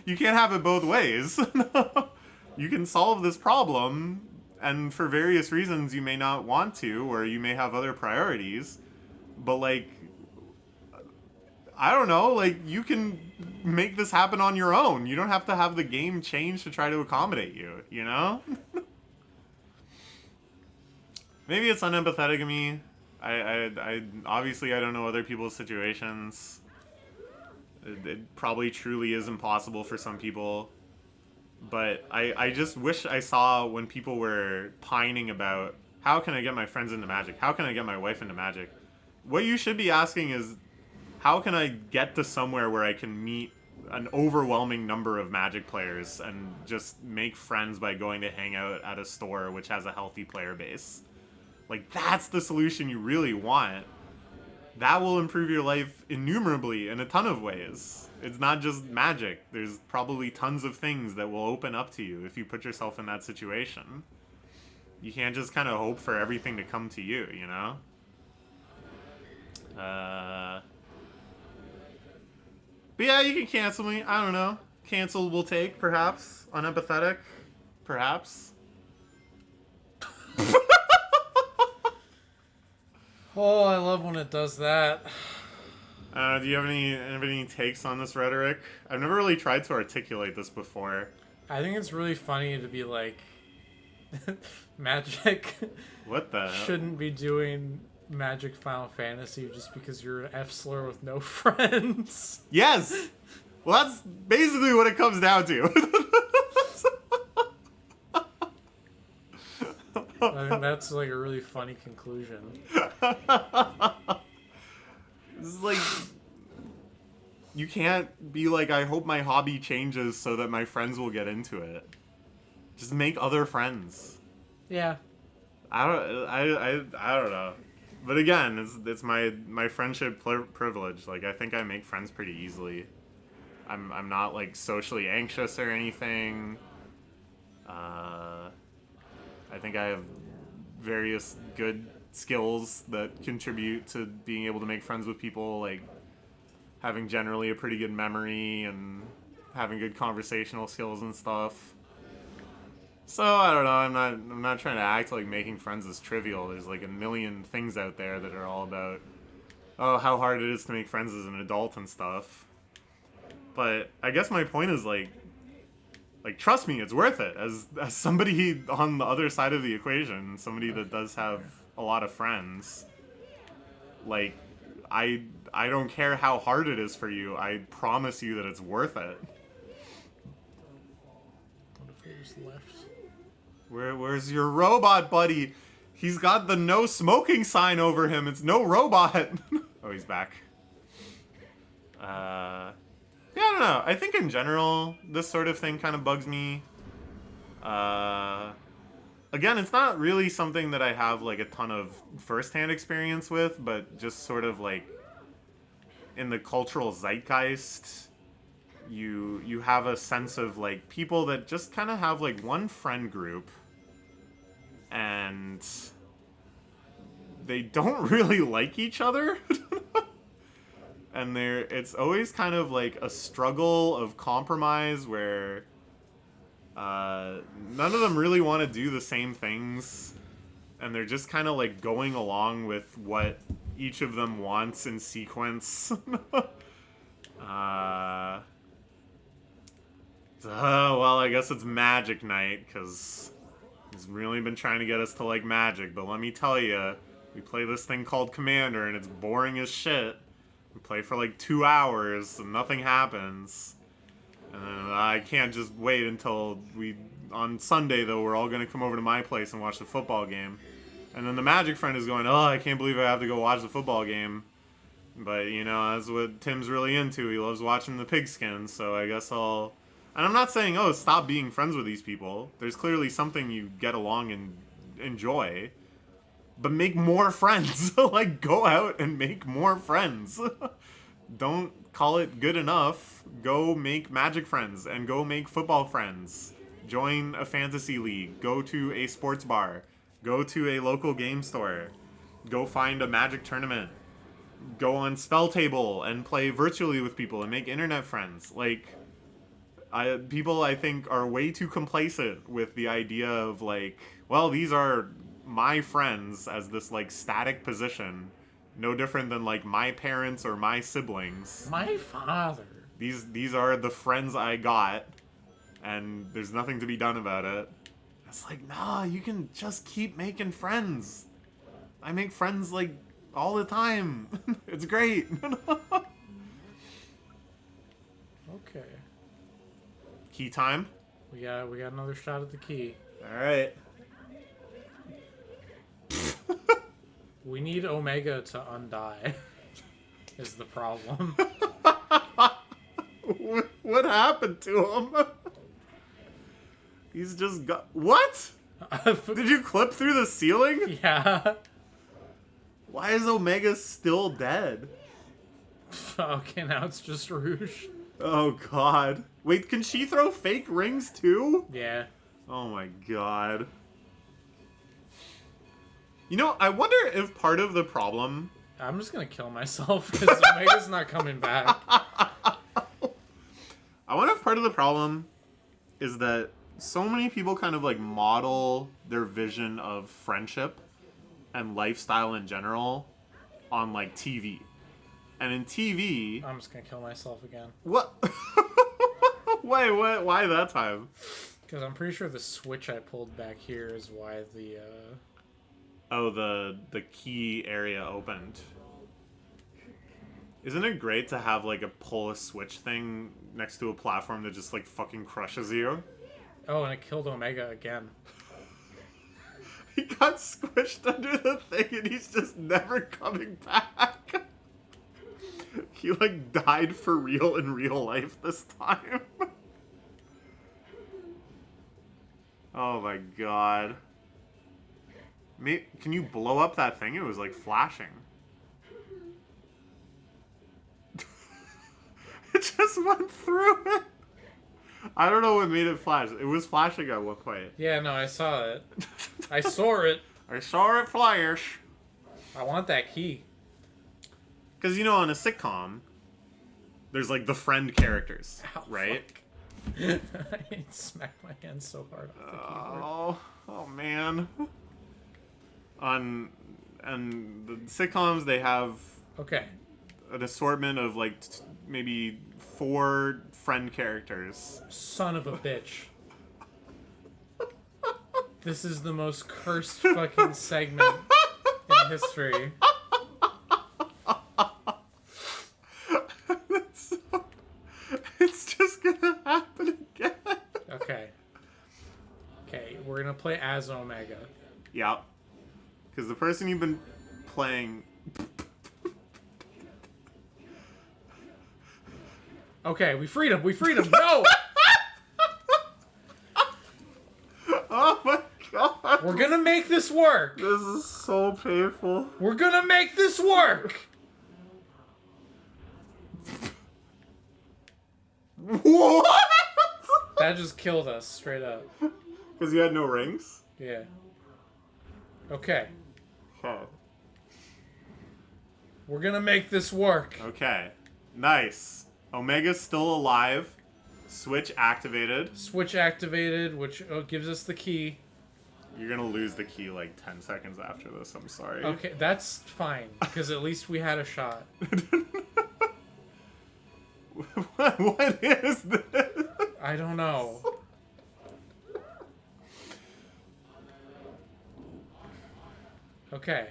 you can't have it both ways. You can solve this problem, and for various reasons you may not want to, or you may have other priorities. But like, I don't know, like, you can make this happen on your own. You don't have to have the game change to try to accommodate you, you know? Maybe it's unempathetic of me. I obviously I don't know other people's situations. It probably truly is impossible for some people. But I just wish I saw when people were pining about, how can I get my friends into Magic? How can I get my wife into Magic? What you should be asking is, how can I get to somewhere where I can meet an overwhelming number of Magic players and just make friends by going to hang out at a store which has a healthy player base? Like, that's the solution you really want. That will improve your life innumerably in a ton of ways. It's not just Magic. There's probably tons of things that will open up to you if you put yourself in that situation. You can't just kind of hope for everything to come to you, you know? But yeah, you can cancel me. I don't know. Cancel will take, perhaps. Unempathetic, perhaps. Oh, I love when it does that. Do you have any takes on this rhetoric? I've never really tried to articulate this before. I think it's really funny to be like, Magic What the shouldn't be doing Magic Final Fantasy just because you're an F-slur with no friends. Yes! Well, that's basically what it comes down to. I think that's like a really funny conclusion. It's like, you can't be like, I hope my hobby changes so that my friends will get into it. Just make other friends. Yeah. I don't know. But again, it's my friendship privilege. Like, I think I make friends pretty easily. I'm not like socially anxious or anything. I think I have various good skills that contribute to being able to make friends with people, like having generally a pretty good memory and having good conversational skills and stuff. So I don't know. I'm not trying to act like making friends is trivial. There's like a million things out there that are all about how hard it is to make friends as an adult and stuff. But I guess my point is like trust me, it's worth it. As somebody on the other side of the equation, somebody that does have a lot of friends, like I don't care how hard it is for you. I promise you that it's worth it. What if they just left? Where's your robot buddy? He's got the no smoking sign over him. It's no robot. Oh, he's back. Yeah, I don't know. I think in general, this sort of thing kind of bugs me. Again, it's not really something that I have like a ton of first-hand experience with, but just sort of like in the cultural zeitgeist, you have a sense of like people that just kind of have like one friend group, and they don't really like each other. And it's always kind of like a struggle of compromise where none of them really want to do the same things, and they're just kind of like going along with what each of them wants in sequence. Well, I guess it's Magic Night, because he's really been trying to get us to like Magic, but let me tell you, we play this thing called Commander, and it's boring as shit. We play for like 2 hours, and nothing happens. And I can't just wait until on Sunday, though, we're all going to come over to my place and watch the football game. And then the Magic friend is going, I can't believe I have to go watch the football game. But, that's what Tim's really into. He loves watching the pigskins, so I guess I'll... And I'm not saying, stop being friends with these people. There's clearly something you get along and enjoy. But make more friends. Like, go out and make more friends. Don't call it good enough. Go make Magic friends and go make football friends. Join a fantasy league. Go to a sports bar. Go to a local game store. Go find a Magic tournament. Go on Spell Table and play virtually with people and make internet friends. Like, people, I think, are way too complacent with the idea of, like, well, these are my friends as this, like, static position. No different than, like, my parents or my siblings. My father. These are the friends I got, and there's nothing to be done about it. It's like, nah, you can just keep making friends. I make friends, like, all the time. It's great. Okay. Key time? We got another shot at the key. Alright. We need Omega to undie. Is the problem. What happened to him? He's just got... What? Did you clip through the ceiling? Yeah. Why is Omega still dead? Okay, now it's just Rouge. Oh, God. Wait, can she throw fake rings, too? Yeah. Oh, my God. I wonder if part of the problem... I'm just gonna kill myself, because Omega's not coming back. I wonder if part of the problem is that so many people kind of, like, model their vision of friendship and lifestyle in general on, like, TV. And in TV... I'm just gonna kill myself again. What? Why that time? Because I'm pretty sure the switch I pulled back here is why the, Oh, the key area opened. Isn't it great to have, like, a pull a switch thing next to a platform that just, like, fucking crushes you? Oh, and it killed Omega again. He got squished under the thing and he's just never coming back. He, like, died for real in real life this time. Oh my god. Can you blow up that thing? It was, like, flashing. It just went through it. I don't know what made it flash. It was flashing at one point. Yeah, no, I saw it. I saw it. I saw it flash. I want that key. Because, you know, on a sitcom, there's, like, the friend characters, Ow, right? I smacked my hand so hard off the keyboard. Oh, man. And the sitcoms, they have Okay. an assortment of, like, maybe 4 friend characters. Son of a bitch. This is the most cursed fucking segment in history. It's just gonna happen again. Okay. Okay, we're gonna play as Omega. Yeah. Because the person you've been playing... Okay, we freed him. We freed him. No! Oh my god. We're gonna make this work. This is so painful. We're gonna make this work. What? That just killed us, straight up. Because you had no rings? Yeah. Okay. Huh. We're gonna make this work. Okay. Nice. Omega's still alive. Switch activated. Switch activated, which gives us the key. You're gonna lose the key like 10 seconds after this, I'm sorry. Okay, that's fine, because at least we had a shot. What is this? I don't know. Okay.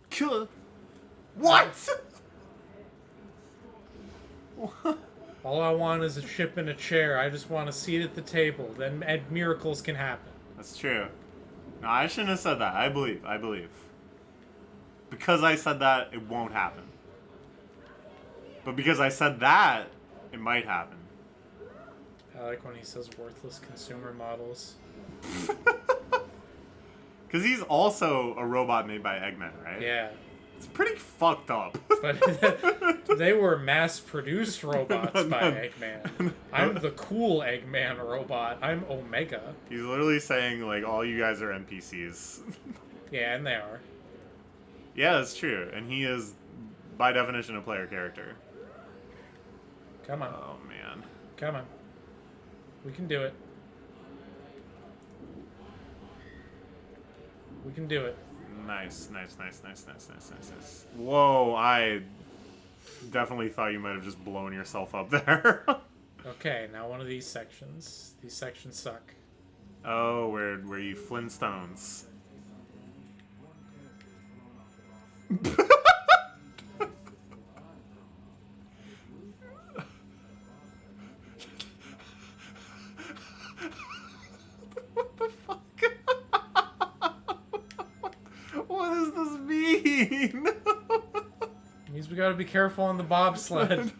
Kill. What? All I want is a chip and a chair. I just want a seat at the table. Then miracles can happen. That's true. No, I shouldn't have said that. I believe. Because I said that, it won't happen. But because I said that, it might happen. I like when he says worthless consumer models. Because he's also a robot made by Eggman, right? Yeah. It's pretty fucked up. But they were mass-produced robots by Eggman. I'm the cool Eggman robot. I'm Omega. He's literally saying, like, all you guys are NPCs. Yeah, and they are. Yeah, that's true. And he is, by definition, a player character. Come on. Oh, man. Come on. We can do it. We can do it. Nice. Whoa, I definitely thought you might have just blown yourself up there. Okay, now one of these sections. These sections suck. Oh, where you Flintstones. What the fuck? What does this mean? It means we gotta be careful on the bobsled.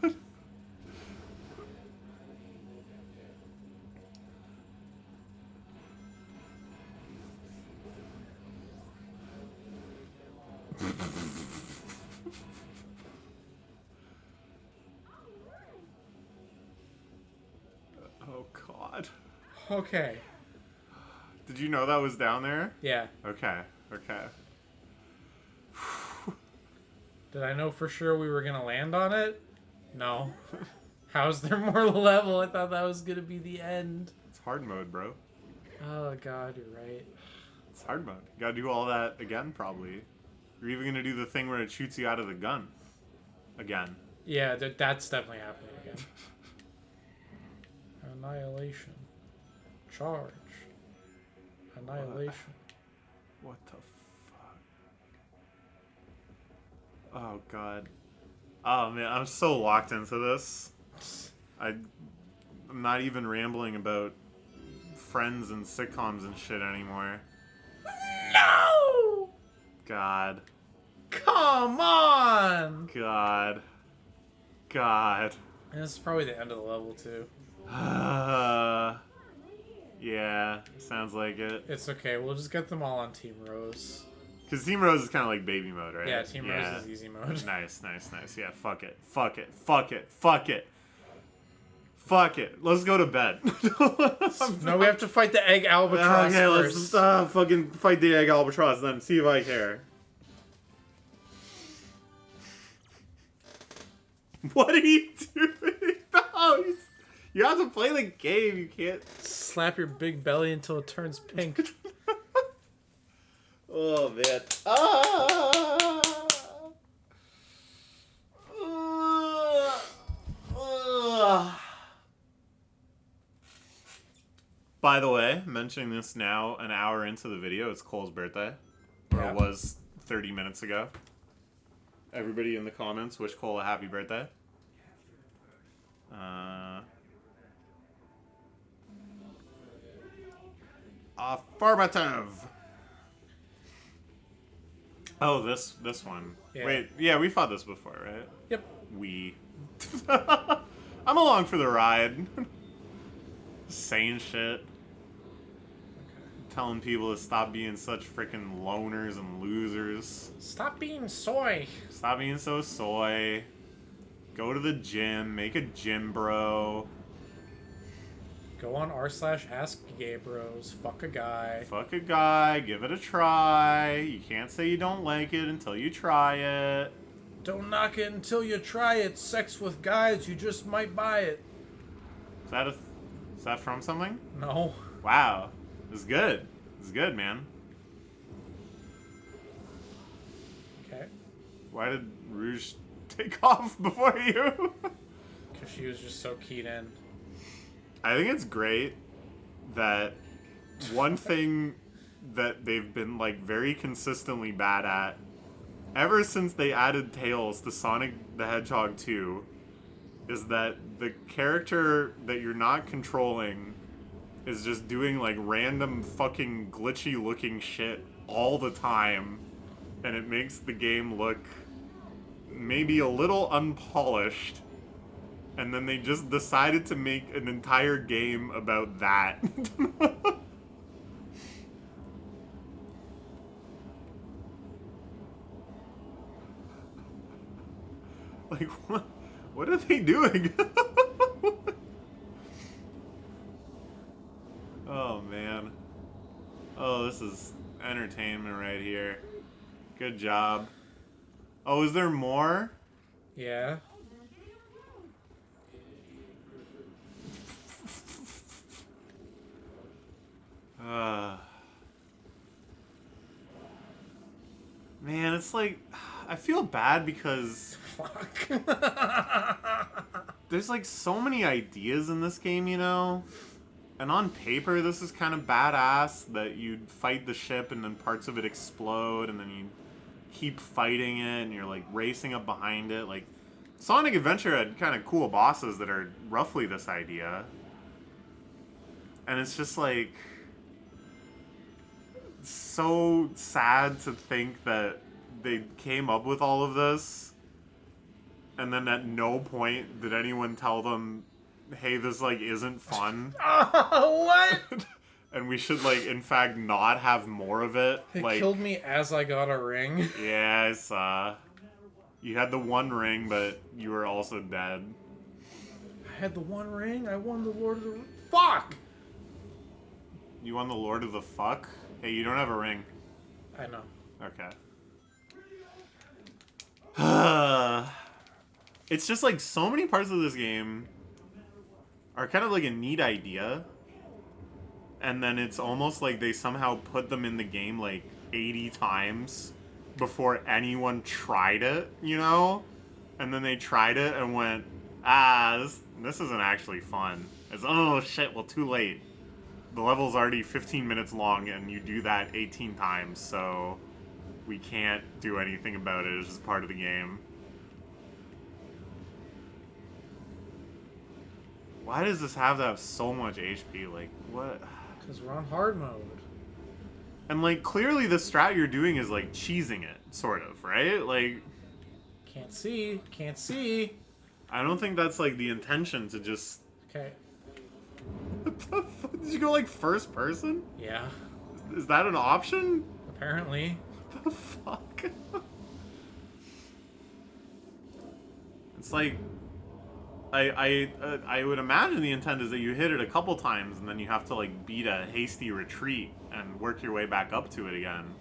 Oh, God. Okay. Did you know that was down there? Yeah. Okay. Did I know for sure we were gonna land on it? No. How's there more level? I thought that was gonna be the end. It's hard mode, bro. Oh god, you're right. It's hard mode. You gotta do all that again, probably. You're even gonna do the thing where it shoots you out of the gun. Again. Yeah, that's definitely happening again. Annihilation. Charge. Annihilation. What the fuck? Oh, God. Oh, man, I'm so locked into this. I'm not even rambling about Friends and sitcoms and shit anymore. No! God. Come on! God. And this is probably the end of the level, too. Yeah, sounds like it. It's okay, we'll just get them all on Team Rose. Because Team Rose is kind of like baby mode, right? Yeah, Team Rose is easy mode. Nice. Yeah, fuck it. Fuck it. Let's go to bed. No, we have to fight the egg albatross Okay, first. let's fucking fight the egg albatross, then see if I care. What are you doing? No, you have to play the game. You can't slap your big belly until it turns pink. Oh man. Ah! By the way, mentioning this now an hour into the video, it's Cole's birthday. Or Yeah. it was 30 minutes ago. Everybody in the comments wish Cole a happy birthday. Affirmative. Oh, this one. Yeah. Wait, yeah, we fought this before, right? Yep. I'm along for the ride. Saying shit. Telling people to stop being such freaking loners and losers. Stop being soy. Stop being so soy. Go to the gym. Make a gym bro. Go on r/AskGayBros. Fuck a guy. Fuck a guy. Give it a try. You can't say you don't like it until you try it. Don't knock it until you try it. Sex with guys, you just might buy it. Is that from something? No. Wow. It's good. It's good, man. Okay. Why did Rouge take off before you? Because she was just so keyed in. I think it's great that one thing that they've been like very consistently bad at ever since they added Tails to Sonic the Hedgehog 2 is that the character that you're not controlling is just doing like random fucking glitchy looking shit all the time, and it makes the game look maybe a little unpolished. And then they just decided to make an entire game about that. Like, what are they doing? Oh, man. Oh, this is entertainment right here. Good job. Oh, is there more? Yeah. Man, it's like, I feel bad because Fuck. there's like so many ideas in this game, you know? And on paper, this is kind of badass that you'd fight the ship and then parts of it explode and then you keep fighting it and you're like racing up behind it. Like, Sonic Adventure had kind of cool bosses that are roughly this idea. And it's just like so sad to think that they came up with all of this and then at no point did anyone tell them, hey, this like isn't fun. What? And we should like in fact not have more of it. It like, killed me as I got a ring. yeah, I saw. You had the one ring, but you were also dead. I had the one ring. I won the Lord of the... Fuck! You won the Lord of the Fuck? Hey, you don't have a ring. I know. Okay. It's just like so many parts of this game are kind of like a neat idea. And then it's almost like they somehow put them in the game like 80 times before anyone tried it, you know? And then they tried it and went, this isn't actually fun. It's, oh shit, well, too late. The level's already 15 minutes long and you do that 18 times, so we can't do anything about it. It's just part of the game. Why does this have to have so much HP? Like, what? Because we're on hard mode. And, like, clearly the strat you're doing is, like, cheesing it, sort of, right? Like... Can't see. Can't see. I don't think that's, like, the intention to just... Okay. What the fuck? Did you go, like, first person? Yeah. Is that an option? Apparently. What the fuck? It's like... I would imagine the intent is that you hit it a couple times and then you have to like beat a hasty retreat and work your way back up to it again,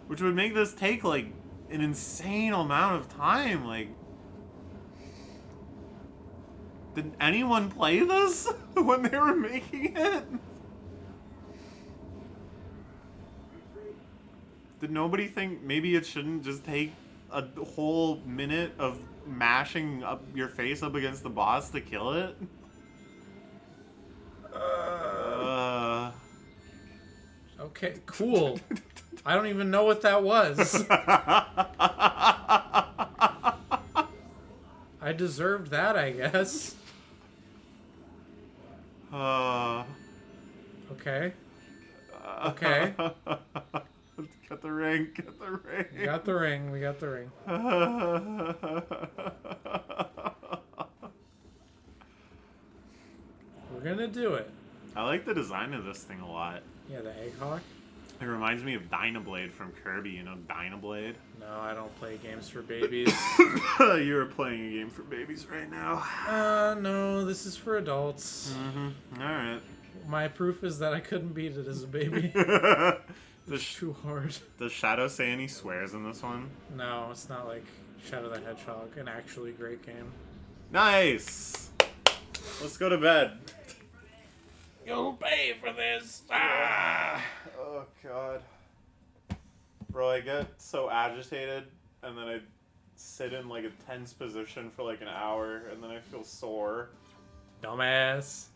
which would make this take like an insane amount of time. Like, did anyone play this when they were making it? Did nobody think maybe it shouldn't just take a whole minute of mashing up your face up against the boss to kill it? Okay, cool. I don't even know what that was. I deserved that, I guess. Okay. Okay. Get the ring. Get the ring. We got the ring. We got the ring. We're gonna do it. I like the design of this thing a lot. Yeah, the egg hawk. It reminds me of Dynablade from Kirby. You know Dynablade? No, I don't play games for babies. You're playing a game for babies right now. No, this is for adults. Mm-hmm. All right. My proof is that I couldn't beat it as a baby. It's too hard. Does Shadow say any swears in this one? No, it's not like Shadow the Hedgehog, an actually great game. Nice! Let's go to bed. You'll pay for this! Ah! Oh, God. Bro, I get so agitated, and then I sit in, like, a tense position for, like, an hour, and then I feel sore. Dumbass.